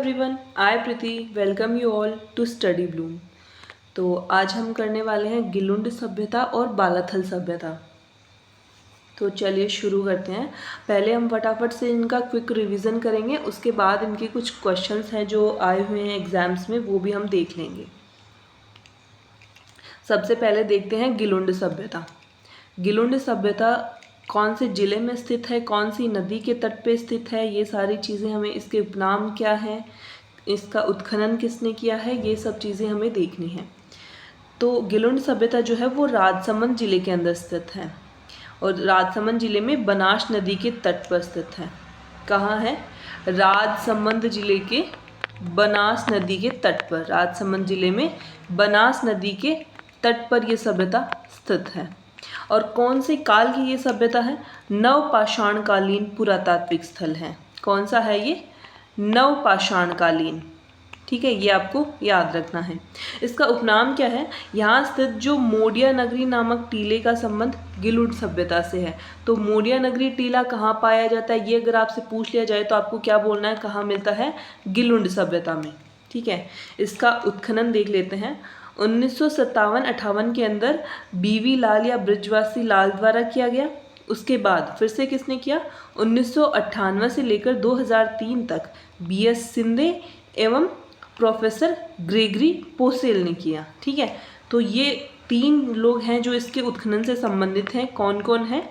Everyone, I Preeti welcome you all to Study Bloom. तो आज हम करने वाले हैं गिलुंड सभ्यता और बालाथल सभ्यता। तो चलिए शुरू करते हैं। पहले हम फटाफट से इनका क्विक रिवीजन करेंगे, उसके बाद इनके कुछ क्वेश्चंस हैं जो आए हुए हैं एग्जाम्स में, वो भी हम देख लेंगे। सबसे पहले देखते हैं गिलुंड सभ्यता। गिलुंड सभ्यता कौन से ज़िले में स्थित है, कौन सी नदी के तट पे स्थित है, ये सारी चीज़ें हमें, इसके उपनाम क्या है, इसका उत्खनन किसने किया है, ये सब चीज़ें हमें देखनी है। तो गिलुंड सभ्यता जो है वो राजसमंद जिले के अंदर स्थित है और राजसमंद जिले में बनास नदी के तट पर स्थित है। कहाँ है? राजसमंद जिले के बनास नदी के तट पर। राजसमंद जिले में बनास नदी के तट पर यह सभ्यता स्थित है। और कौन से काल की ये सभ्यता है? नवपाषाणकालीन पुरातात्विक स्थल है। कौन सा है ये? नवपाषाणकालीन। ठीक है, ये आपको याद रखना है। इसका उपनाम क्या है? यहाँ स्थित जो मोडिया नगरी नामक टीले का संबंध गिलुंड सभ्यता से है। तो मोडिया नगरी टीला कहाँ पाया जाता है, ये अगर आपसे पूछ लिया जाए तो आपको क्या बोलना है, कहाँ मिलता है? गिलुंड सभ्यता में। ठीक है, इसका उत्खनन देख लेते हैं। 1957-58 के अंदर बीवी लाल या ब्रिजवासी लाल द्वारा किया गया। उसके बाद फिर से किसने किया? 1998 से लेकर 2003 तक BS सिंधे एवं प्रोफेसर ग्रेगरी पोसेल ने किया। ठीक है, तो ये 3 लोग हैं जो इसके उत्खनन से संबंधित हैं। कौन कौन है?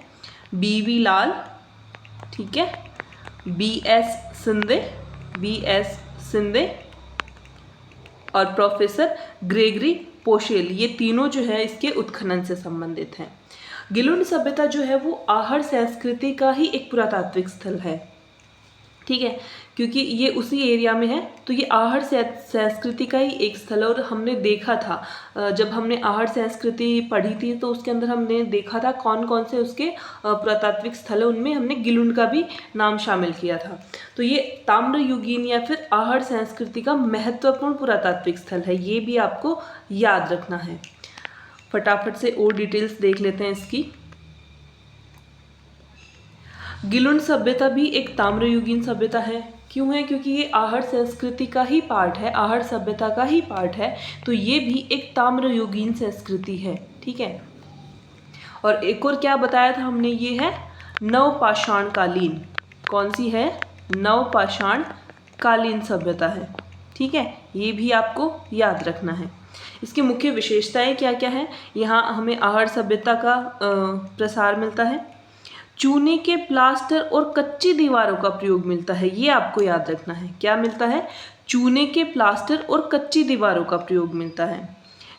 बीवी लाल, ठीक है, BS सिंधे और प्रोफेसर ग्रेगरी पोसेल, ये तीनों जो है इसके उत्खनन से संबंधित हैं। गिलुंड सभ्यता जो है वो आहड़ संस्कृति का ही एक पुरातात्विक स्थल है। ठीक है, क्योंकि ये उसी एरिया में है, तो ये आहड़ संस्कृति का ही एक स्थल है। और हमने देखा था, जब हमने आहड़ संस्कृति पढ़ी थी तो उसके अंदर हमने देखा था कौन कौन से उसके पुरातात्विक स्थल है, उनमें हमने गिलुंड का भी नाम शामिल किया था। तो ये ताम्रयुगीन या फिर आहड़ संस्कृति का महत्वपूर्ण पुरातात्विक स्थल है, ये भी आपको याद रखना है। फटाफट से और डिटेल्स देख लेते हैं इसकी। गिलुंड सभ्यता भी एक ताम्रयुगीन सभ्यता है। क्यों है? क्योंकि ये आहड़ संस्कृति का ही पार्ट है, आहड़ सभ्यता का ही पार्ट है, तो ये भी एक ताम्रयुगीन संस्कृति है। ठीक है, और एक और क्या बताया था हमने, ये है नवपाषाणकालीन। कौन सी है? नवपाषाणकालीन सभ्यता है। ठीक है, ये भी आपको याद रखना है। इसकी मुख्य विशेषताएं क्या क्या है? यहाँ हमें आहड़ सभ्यता का प्रसार मिलता है, चूने के प्लास्टर और कच्ची दीवारों का प्रयोग मिलता है, ये आपको याद रखना है। क्या मिलता है? चूने के प्लास्टर और कच्ची दीवारों का प्रयोग मिलता है।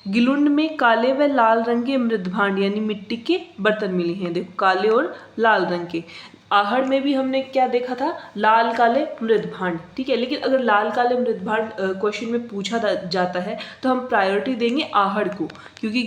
गिलुंड में काले व लाल रंग के मृदभांड यानी मिट्टी के बर्तन मिले हैं। देखो, काले और लाल रंग के। आहड़ में भी हमने क्या देखा था? लाल काले मृदभांड। ठीक है, लेकिन अगर लाल काले मृदभांड क्वेश्चन में पूछा जाता है तो हम प्रायोरिटी देंगे आहड़ को, क्योंकि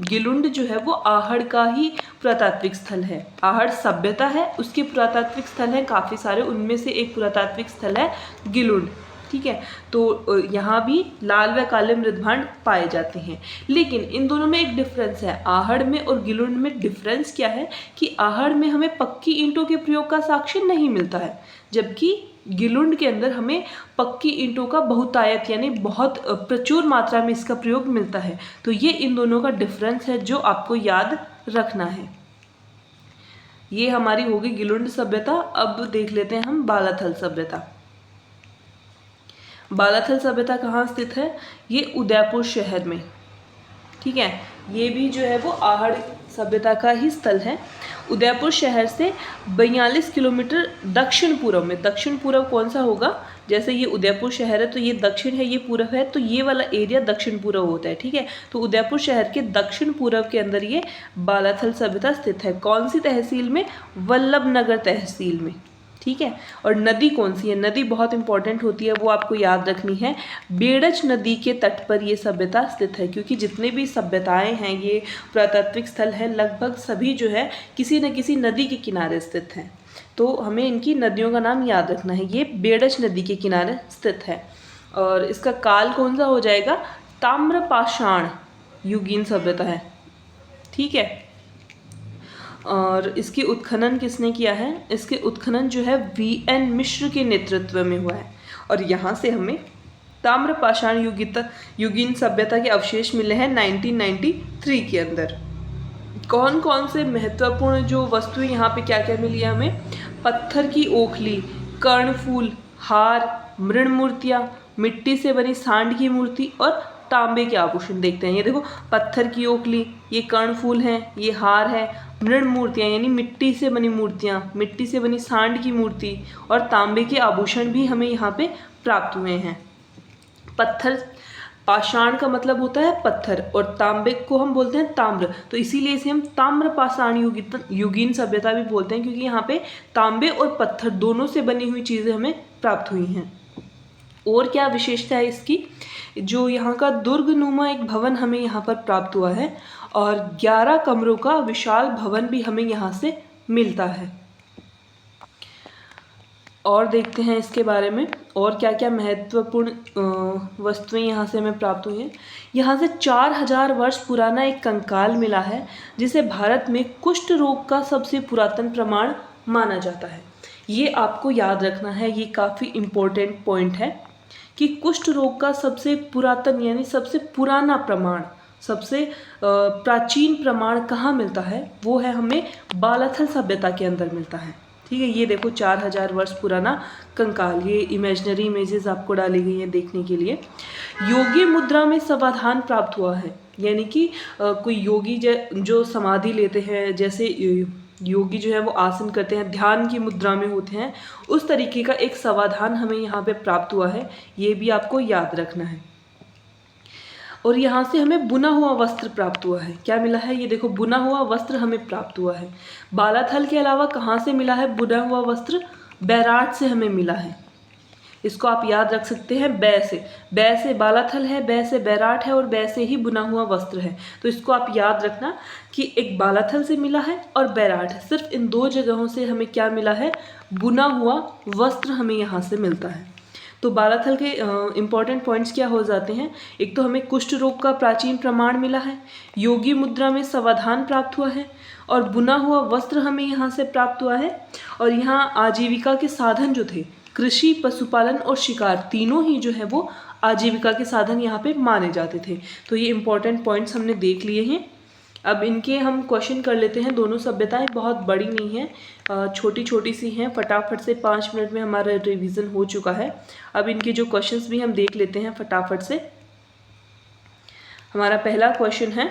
गिलुंड जो है वो आहड़ का ही पुरातात्विक स्थल है। आहड़ सभ्यता है, उसके पुरातात्विक स्थल हैं काफ़ी सारे, उनमें से एक पुरातात्विक स्थल है गिलुंड। ठीक है, तो यहाँ भी लाल व काले मृदभांड पाए जाते हैं, लेकिन इन दोनों में एक डिफरेंस है। आहड़ में और गिलुंड में डिफरेंस क्या है कि आहड़ में हमें पक्की ईंटों के प्रयोग का साक्ष्य नहीं मिलता है, जबकि गिलुंड के अंदर हमें पक्की ईंटों का बहुतायत यानी बहुत प्रचुर मात्रा में इसका प्रयोग मिलता है। तो ये इन दोनों का डिफरेंस है जो आपको याद रखना है। ये हमारी होगी गिलुंड सभ्यता। अब देख लेते हैं हम बालाथल सभ्यता। बालाथल सभ्यता कहाँ स्थित है? ये उदयपुर शहर में। ठीक है, ये भी जो है वो आहड़ सभ्यता का ही स्थल है। उदयपुर शहर से 42 किलोमीटर दक्षिण पूर्व में। दक्षिण पूर्व कौन सा होगा? जैसे ये उदयपुर शहर है तो ये दक्षिण है, ये पूर्व है, तो ये वाला एरिया दक्षिण पूर्व होता है। ठीक है, तो उदयपुर शहर के दक्षिण पूर्व के अंदर ये बालाथल सभ्यता स्थित है। कौन सी तहसील में? वल्लभनगर तहसील में। ठीक है, और नदी कौन सी है? नदी बहुत इंपॉर्टेंट होती है, वो आपको याद रखनी है। बेड़च नदी के तट पर ये सभ्यता स्थित है, क्योंकि जितने भी सभ्यताएं हैं, ये पुरातात्विक स्थल है, लगभग सभी जो है किसी न किसी नदी के किनारे स्थित हैं। तो हमें इनकी नदियों का नाम याद रखना है। ये बेड़च नदी के किनारे स्थित है। और इसका काल कौन सा हो जाएगा? ताम्रपाषाण युगीन सभ्यता है। ठीक है, और इसकी उत्खनन किसने किया है? इसके उत्खनन जो है VN मिश्र के नेतृत्व में हुआ है। और यहाँ से हमें ताम्र पाषाण युगीन सभ्यता के अवशेष मिले हैं 1993 के अंदर। कौन कौन से महत्वपूर्ण जो वस्तुएं यहाँ पे क्या क्या मिली है हमें? पत्थर की ओखली, कर्णफूल, हार, मृण मूर्तियाँ, मिट्टी से बनी सांड की मूर्ति और तांबे के आभूषण देखते हैं। ये देखो, पत्थर की ओखली, ये कर्णफूल हैं, ये हार है, मृण मूर्तियाँ यानी मिट्टी से बनी मूर्तियाँ, मिट्टी से बनी सांड की मूर्ति और तांबे के आभूषण भी हमें यहाँ पे प्राप्त हुए हैं। पत्थर, पाषाण का मतलब होता है पत्थर और तांबे को हम बोलते हैं ताम्र, तो इसीलिए इसे हम ताम्र पाषाण युगीन सभ्यता भी बोलते हैं, क्योंकि यहाँ पे तांबे और पत्थर दोनों से बनी हुई चीज़ें हमें प्राप्त हुई हैं। और क्या विशेषता है इसकी? जो यहाँ का दुर्गनुमा एक भवन हमें यहाँ पर प्राप्त हुआ है और 11 कमरों का विशाल भवन भी हमें यहाँ से मिलता है। और देखते हैं इसके बारे में और क्या क्या महत्वपूर्ण वस्तुएं यहाँ से हमें प्राप्त हुई हैं। यहाँ से 4000 वर्ष पुराना एक कंकाल मिला है, जिसे भारत में कुष्ठ रोग का सबसे पुरातन प्रमाण माना जाता है। ये आपको याद रखना है, ये काफ़ी इम्पोर्टेंट पॉइंट है कि कुष्ठ रोग का सबसे पुरातन यानी सबसे पुराना प्रमाण, सबसे प्राचीन प्रमाण कहाँ मिलता है? वो है हमें बालाथल सभ्यता के अंदर मिलता है। ठीक है, ये देखो 4000 वर्ष पुराना कंकाल, ये इमेजिनरी इमेजेस आपको डाली गई हैं देखने के लिए। योगी मुद्रा में समाधान प्राप्त हुआ है, यानी कि कोई योगी जो समाधि लेते हैं, जैसे योगी जो है वो आसन करते हैं, ध्यान की मुद्रा में होते हैं, उस तरीके का एक समाधान हमें यहाँ पे प्राप्त हुआ है, ये भी आपको याद रखना है। और यहाँ से हमें बुना हुआ वस्त्र प्राप्त हुआ है। क्या मिला है? ये देखो, बुना हुआ वस्त्र हमें प्राप्त हुआ है। बालाथल के अलावा कहाँ से मिला है बुना हुआ वस्त्र? बैराट से हमें मिला है। इसको आप याद रख सकते हैं, बै से बालाथल है, बै से बैराट है और बै से ही बुना हुआ वस्त्र है। तो इसको आप याद रखना कि एक बालाथल से मिला है और बैराट, सिर्फ इन 2 जगहों से हमें क्या मिला है? बुना हुआ वस्त्र हमें यहाँ से मिलता है। तो बालाथल के इम्पॉर्टेंट पॉइंट्स क्या हो जाते हैं? एक तो हमें कुष्ठ रोग का प्राचीन प्रमाण मिला है, योगी मुद्रा में समाधान प्राप्त हुआ है और बुना हुआ वस्त्र हमें यहाँ से प्राप्त हुआ है। और यहाँ आजीविका के साधन जो थे, कृषि, पशुपालन और शिकार, तीनों ही जो है वो आजीविका के साधन यहाँ पे माने जाते थे। तो ये इम्पॉर्टेंट पॉइंट्स हमने देख लिए हैं। अब इनके हम क्वेश्चन कर लेते हैं। दोनों सभ्यताएं बहुत बड़ी नहीं हैं, छोटी छोटी सी हैं, फटाफट से 5 मिनट में हमारा रिवीजन हो चुका है। अब इनके जो क्वेश्चंस भी हम देख लेते हैं फटाफट से। हमारा पहला क्वेश्चन है,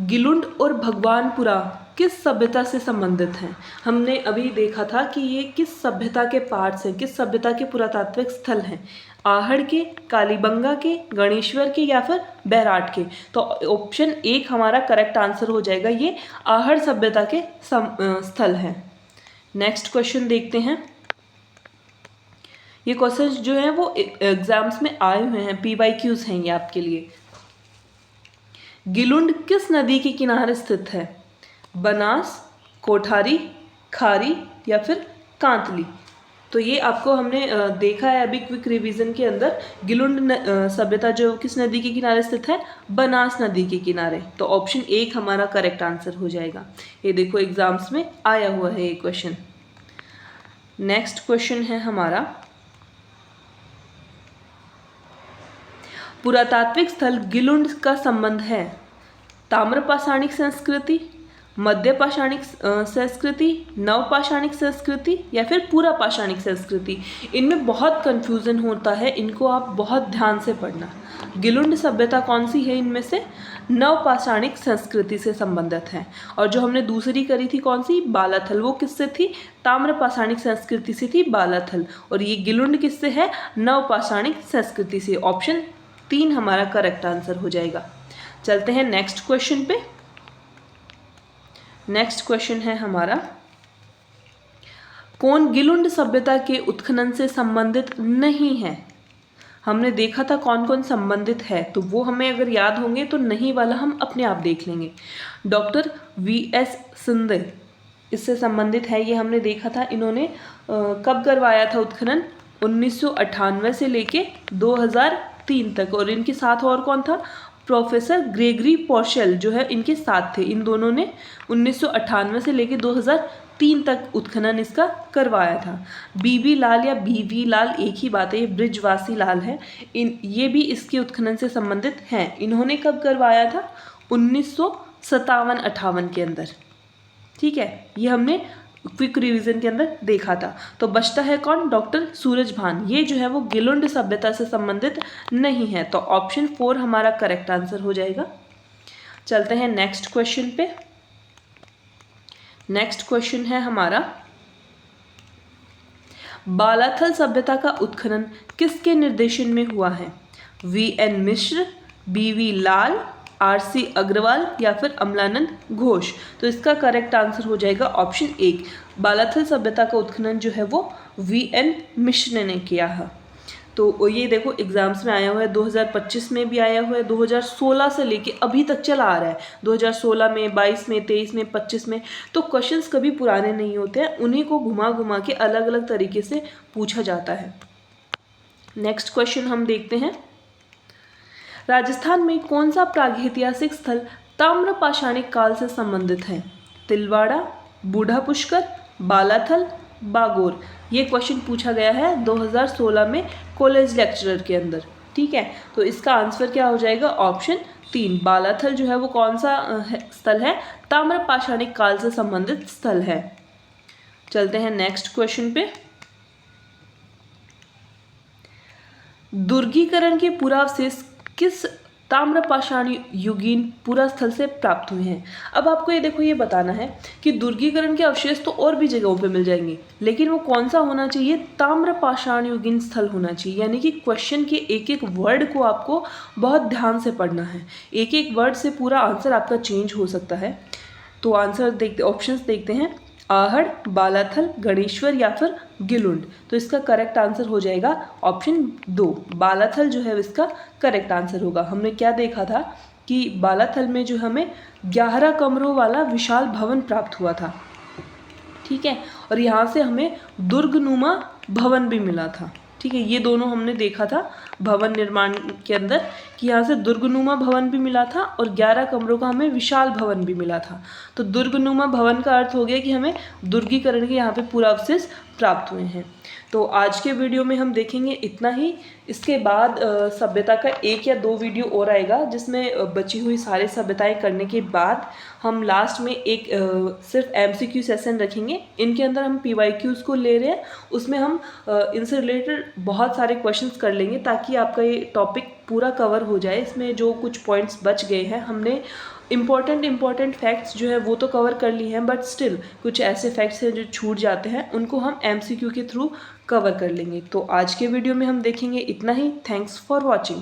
गिलुंड और भगवानपुरा किस सभ्यता से संबंधित हैं? हमने अभी देखा था कि ये किस सभ्यता के पार्ट्स हैं, किस सभ्यता के पुरातात्विक स्थल हैं? आहड़ के, कालीबंगा के, गणेश्वर के या फिर बैराट के? तो ऑप्शन 1 हमारा करेक्ट आंसर हो जाएगा, ये आहड़ सभ्यता के स्थल हैं। नेक्स्ट क्वेश्चन देखते हैं। ये क्वेश्चन जो हैं वो एग्जाम्स में आए हुए हैं, PYQs हैं ये आपके लिए। गिलुंड किस नदी के किनारे स्थित है? बनास, कोठारी, खारी या फिर कांतली? तो ये आपको हमने देखा है अभी क्विक रिवीजन के अंदर। गिलुंड सभ्यता जो किस नदी के किनारे स्थित है? बनास नदी के किनारे। तो ऑप्शन 1 हमारा करेक्ट आंसर हो जाएगा। ये देखो एग्जाम्स में आया हुआ है ये क्वेश्चन। नेक्स्ट क्वेश्चन है हमारा, पुरातात्विक स्थल गिलुंड का संबंध है ताम्रपाषाणिक संस्कृति, मध्य पाषाणिक संस्कृति, नवपाषाणिक संस्कृति या फिर पूरा पाषाणिक संस्कृति? इनमें बहुत कंफ्यूजन होता है, इनको आप बहुत ध्यान से पढ़ना। गिलुंड सभ्यता कौन सी है इनमें से? नवपाषाणिक संस्कृति से संबंधित है। और जो हमने दूसरी करी थी कौन सी? बालाथल, वो किससे थी? ताम्रपाषाणिक संस्कृति से थी बालाथल। और ये गिलुंड किससे है? नवपाषाणिक संस्कृति से। ऑप्शन 3 हमारा करेक्ट आंसर हो जाएगा। चलते हैं नेक्स्ट क्वेश्चन पे। नेक्स्ट क्वेश्चन है हमारा, कौन गिलुंड सभ्यता के उत्खनन से संबंधित नहीं है? हमने देखा था कौन कौन संबंधित है, तो वो हमें अगर याद होंगे तो नहीं वाला हम अपने आप देख लेंगे। डॉक्टर VS सिंधे इससे संबंधित है, ये हमने देखा था। इन्होंने कब करवाया था उत्खनन? 1998 से लेके 2003 तक। और इनके साथ और कौन था? प्रोफेसर ग्रेगरी पोर्शेल जो है इनके साथ थे। इन दोनों ने 1998 से लेके 2003 3 तक उत्खनन इसका करवाया था। बीबी लाल या बीवी लाल एक ही बात है, ये ब्रिजवासी लाल है, ये भी इसके उत्खनन से संबंधित हैं। इन्होंने कब करवाया था? 1957-58 के अंदर। ठीक है, ये हमने क्विक रिवीजन के अंदर देखा था। तो बचता है कौन? डॉक्टर सूरजभान। ये जो है वो गिलुंड सभ्यता से संबंधित नहीं है, तो ऑप्शन 4 हमारा करेक्ट आंसर हो जाएगा। चलते हैं नेक्स्ट क्वेश्चन पे। नेक्स्ट क्वेश्चन है हमारा, बालाथल सभ्यता का उत्खनन किसके निर्देशन में हुआ है? VN मिश्र, BV लाल, RC अग्रवाल या फिर अमलानंद घोष। तो इसका करेक्ट आंसर हो जाएगा ऑप्शन 1। बालाथल सभ्यता का उत्खनन जो है वो VN मिश्र ने किया है। तो ये देखो एग्जाम्स में आया हुआ है, 2025 में भी आया हुआ है, 2016 से लेके अभी तक चला आ रहा है, 2016 में, 22 में, 23 में, 25 में। तो क्वेश्चंस कभी पुराने नहीं होते हैं, उन्हीं को घुमा घुमा के अलग अलग तरीके से पूछा जाता है। नेक्स्ट क्वेश्चन हम देखते हैं, राजस्थान में कौन सा प्रागैतिहासिक स्थल ताम्रपाषाणिक काल से संबंधित है? तिलवाड़ा, बूढ़ा पुष्कर, बालाथल, बागोर। ये क्वेश्चन पूछा गया है 2016 में कॉलेज लेक्चरर के अंदर। ठीक है, तो इसका आंसर क्या हो जाएगा? ऑप्शन 3। बालाथल जो है वो कौन सा स्थल है? ताम्रपाषाणिक काल से संबंधित स्थल है। चलते हैं नेक्स्ट क्वेश्चन पे। दुर्गीकरण के पुरावशेष किस ताम्रपाषाण युगीन पुरा स्थल से प्राप्त हुए हैं? अब आपको ये देखो ये बताना है कि दुर्गीकरण के अवशेष तो और भी जगहों पे मिल जाएंगे, लेकिन वो कौन सा होना चाहिए? ताम्रपाषाण युगीन स्थल होना चाहिए। यानी कि क्वेश्चन के एक एक वर्ड को आपको बहुत ध्यान से पढ़ना है, एक एक वर्ड से पूरा आंसर आपका चेंज हो सकता है। तो आंसर देखते, ऑप्शंस देखते हैं, आहड़, बालाथल, गणेश्वर या फिर गिलुंड। तो इसका करेक्ट आंसर हो जाएगा ऑप्शन 2। बालाथल जो है इसका करेक्ट आंसर होगा। हमने क्या देखा था कि बालाथल में जो हमें 11 कमरों वाला विशाल भवन प्राप्त हुआ था। ठीक है, और यहाँ से हमें दुर्गनुमा भवन भी मिला था। ठीक है, ये दोनों हमने देखा था भवन निर्माण के अंदर कि यहाँ से दुर्गनुमा भवन भी मिला था और 11 कमरों का हमें विशाल भवन भी मिला था। तो दुर्गनुमा भवन का अर्थ हो गया कि हमें दुर्गीकरण के यहाँ पे पुरावशेष प्राप्त हुए हैं। तो आज के वीडियो में हम देखेंगे इतना ही। इसके बाद सभ्यता का 1 या 2 वीडियो और आएगा, जिसमें बची हुई सारे सभ्यताएं करने के बाद हम लास्ट में एक सिर्फ MCQ सेशन रखेंगे। इनके अंदर हम PYQs को ले रहे हैं, उसमें हम इनसे रिलेटेड बहुत सारे क्वेश्चंस कर लेंगे ताकि आपका ये टॉपिक पूरा कवर हो जाए। इसमें जो कुछ पॉइंट्स बच गए हैं, हमने इम्पॉर्टेंट फैक्ट्स जो है वो तो कवर कर लिए हैं, बट स्टिल कुछ ऐसे फैक्ट्स हैं जो छूट जाते हैं, उनको हम MCQ के थ्रू कवर कर लेंगे। तो आज के वीडियो में हम देखेंगे इतना ही। Thanks for watching.